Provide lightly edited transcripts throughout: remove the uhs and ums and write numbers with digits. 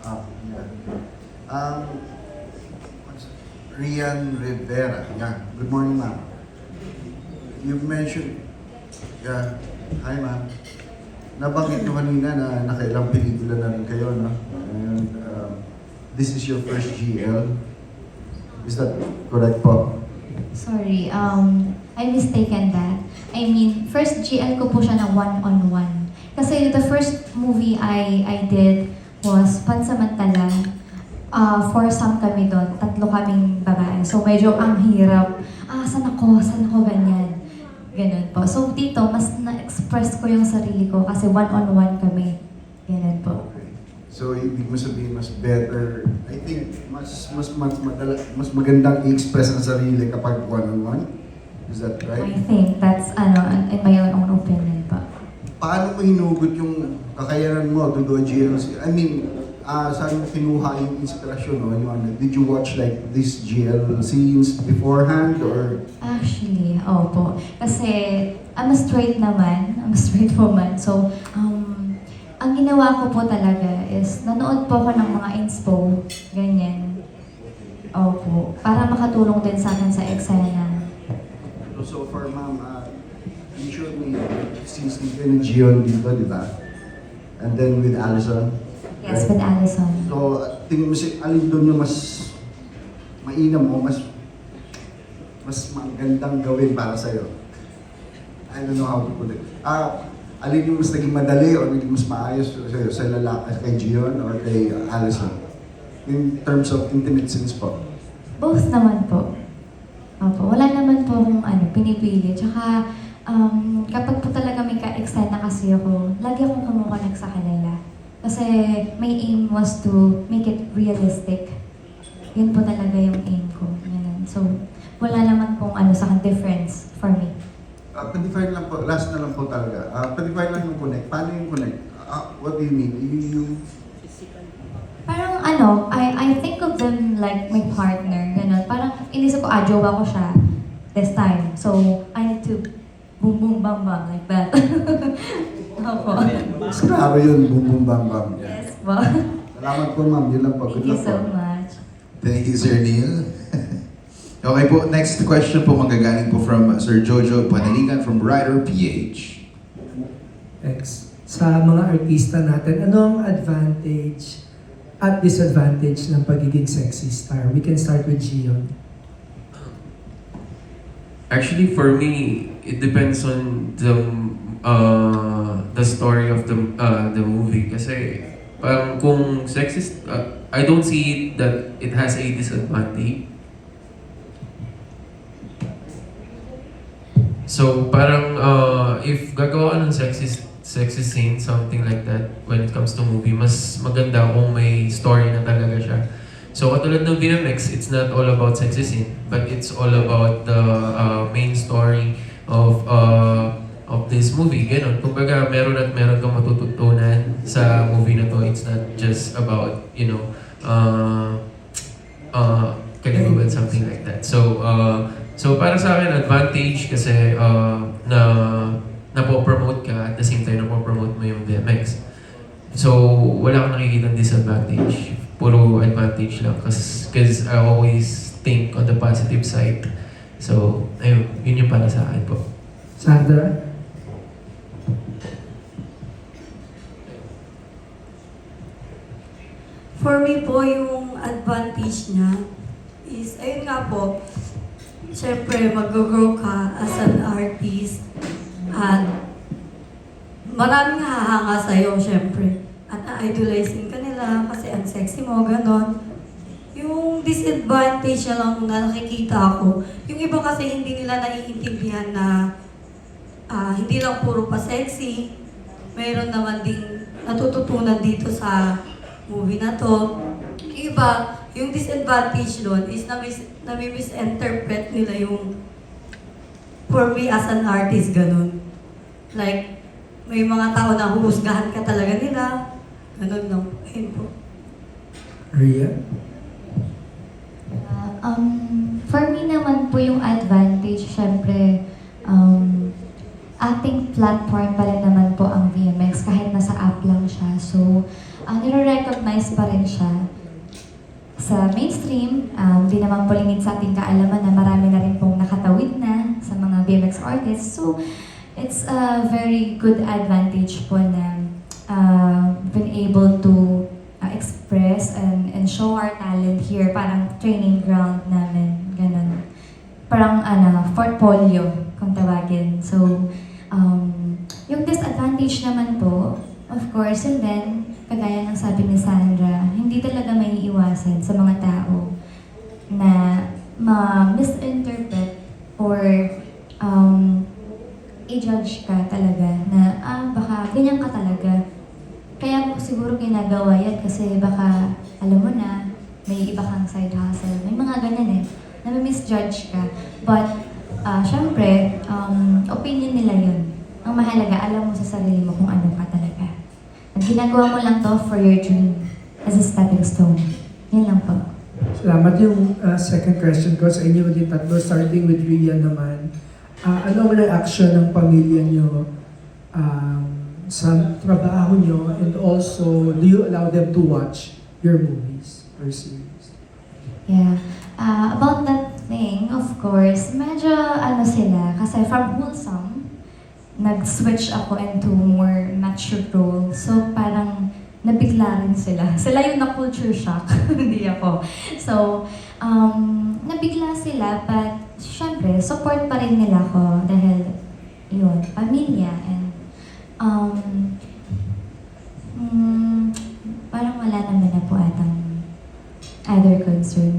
Yeah. Um, Rian Rivera. Yeah. Good morning, ma'am. You mentioned, yeah. Hi, ma'am. Nabanggit nyo kanina na nakailang pelikula na rin kayo, no? And this is your first GL. Is that correct po? Sorry, I mistaken that. I mean, first GL ko po siya na one-on-one. Kasi the first movie I did was Pansamantala. Foursome kami doon, 3 kaming babae. So medyo ang hirap. Saan ako, ganyan. Ganun po. So dito, mas na-express ko yung sarili ko kasi one-on-one kami. Ganun po. Okay. So, ibig mo sabihin, mas better, I think, mas magandang i-express ang sarili kapag one-on-one? Is that right? I think that's, in my own opinion pa. Paano mo hinugot yung kakayanan mo to do a GL? I mean, saan mo kinuha yung inspirasyon, no? Did you watch like these GL scenes beforehand or? Actually, opo. Kasi I'm a straight woman. So, ang ginawa ko po talaga is nanood po ako ng mga inspo, ganyan. Opo. Para makatulong din sa akin sa eksena. So far, ma'am, usually since yung Gion dito, di ba? And then with Allison. Yes, with Allison. So, tingin mo alin doon yung mas mainam o mas magandang gawin para sa'yo? I don't know how to put it. Alin yung mas naging madali o naging mas maayos sa'yo? Sa lalaki, kay Gion or kay Allison? In terms of intimate scenes po? Both naman po. Opo. Wala naman po akong pinipili. Tsaka, kapag po talaga may ka-extend na kasi ako, lagi akong kumukonek sa kanila. Kasi my aim was to make it realistic. Yun po talaga yung aim ko. Ganun. So, wala naman pong sa difference for me. Pa-define lang po, last na lang po talaga. Pa-define lang yung connect. Paano yung connect? What do you mean? Parang I think of them like my partner. Ganun. Parang inisip ko, jowa ko siya this time. So, I need to boom boom bam bam like that. Opo. Mas klaro yun, boom boom bam bam. Yes po. Salamat po, ma'am. Yun lang po. Thank Good you luck so po. much. Thank you, Sir Neil. Okay po, next question po manggagaling po from Sir Jojo Panaligan from Writer PH. Thanks. Sa mga artista natin, ano ang advantage at disadvantage ng pagiging sexy star? We can start with Gion. Actually, for me, it depends on the story of the movie. Kasi parang kung sexist, I don't see that it has a disadvantage. So parang if gagawa ka ng sexy scene, something like that, when it comes to movie, mas maganda kung may story na talaga siya. So katulad ng VMX, it's not all about sexy scene, but it's all about the main story of this movie. Ganon. Kumbaga, meron kang matututunan sa movie na to. It's not just about, kalibugan, something like that. So para sa akin, advantage kasi napopromote ka at the same time napopromote mo yung VMX. So wala kang nakikita disadvantage. Puro advantage lang because I always think on the positive side. So, ayun, yun yung para sa akin po. Sandra? For me po, yung advantage niya is, ayun nga po, syempre mag-grow ka as an artist at maraming hahanga sa'yo, syempre. At na-idolizing ka nila kasi ang sexy mo, ganon. Yung disadvantage na lang na nakikita ko, yung iba kasi hindi nila naiintindihan na hindi lang puro pa sexy. Mayroon naman ding natututunan dito sa movie na to. Yung iba, yung disadvantage doon is nami-misinterpret nila yung for me as an artist, ganon. Like, may mga tao na huhusgahan ka talaga nila. Ganon lang. Ayun po. Rhea? For me naman po yung advantage, syempre, acting platform pa rin naman po ang VMX kahit nasa app lang siya. So, nire-recognize pa rin siya sa mainstream. Di naman po lingid sa ating kaalaman na marami na rin pong nakatawid na sa mga BMX artists. So, it's a very good advantage po na been able to express and show our talent here. Parang training ground namin, ganun. Parang portfolio kung tawagin. So, yung disadvantage naman po, of course, and then, kagaya ng sabi ni Sandra, hindi talaga may iwasan sa mga tao na ma-misinterpret or i-judge ka talaga na, baka ganyan ka talaga. Kaya siguro ginagawa yan kasi baka, alam mo na, may iba kang side hustle. May mga ganyan na misjudge ka. But, syempre, opinion nila yun. Ang mahalaga, alam mo sa sarili mo kung ano ka talaga. At ginagawa mo lang to for your dream as a stepping stone. Yan lang po. Salamat. Yung second question ko sa inyo din tatlo, starting with Rian naman. Ano ang reaction ng pamilya nyo sa trabaho nyo, and also, do you allow them to watch your movies or series? Yeah. About that thing, of course, medyo sila, kasi from wholesome, nag-switch ako into more mature role. So parang nabigla rin sila. Sila yung na-culture shock, hindi ako. So, nabigla sila, but syempre, support pa rin nila ako dahil yun, pamilya, and parang wala naman na po atang other concern.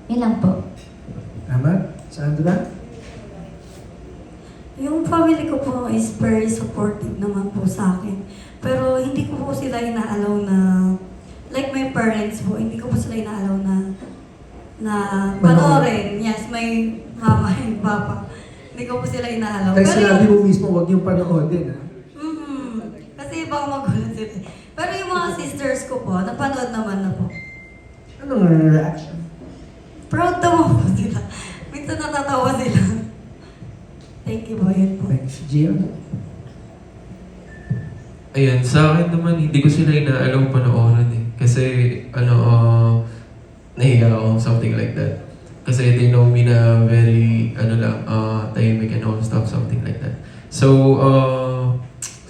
Yun lang po. Tama? Sandra? Yung family ko po is very supportive naman po sa akin. Pero hindi ko po sila inaalaw na, like my parents po, hindi ko po sila inaalaw na panoorin. Yes, may mama and papa. Hindi ko po sila inaalaw. Dahil sinabi mo mismo, huwag yung panoodin, ha? Kasi baka magulat sila. Pero yung mga sisters ko po, napanood naman na po. Anong reaction? Proud naman po sila. Minsan natatawa sila. Thank you po, yun po. Thanks. Gian? Ayun, sa akin naman, hindi ko sila inaalaw panoorin eh. Kasi, nahiya ako, something like that. Kasi they know me na very, tahimik and all stuff, something like that. So,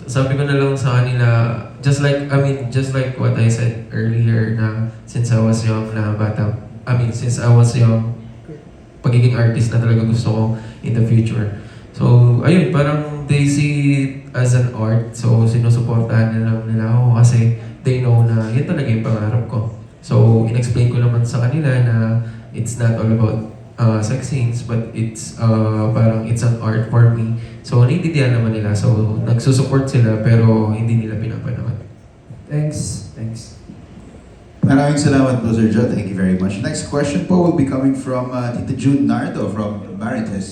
sabi ko na lang sa kanila, just like what I said earlier na since I was young since I was young, pagiging artist na talaga gusto ko in the future. So, ayun, parang they see it as an art. So, sinusuportahan nila ako kasi they know na yun talaga yung pangarap ko. So, in-explain ko naman sa kanila na it's not all about sex scenes, but it's parang it's an art for me. So, naiintindihan naman nila. So, nagsusupport sila pero hindi nila pinapanood. Thanks. Thanks. Maraming salamat po, Sir Joe. Thank you very much. Next question po will be coming from Tita June Nardo from Marites.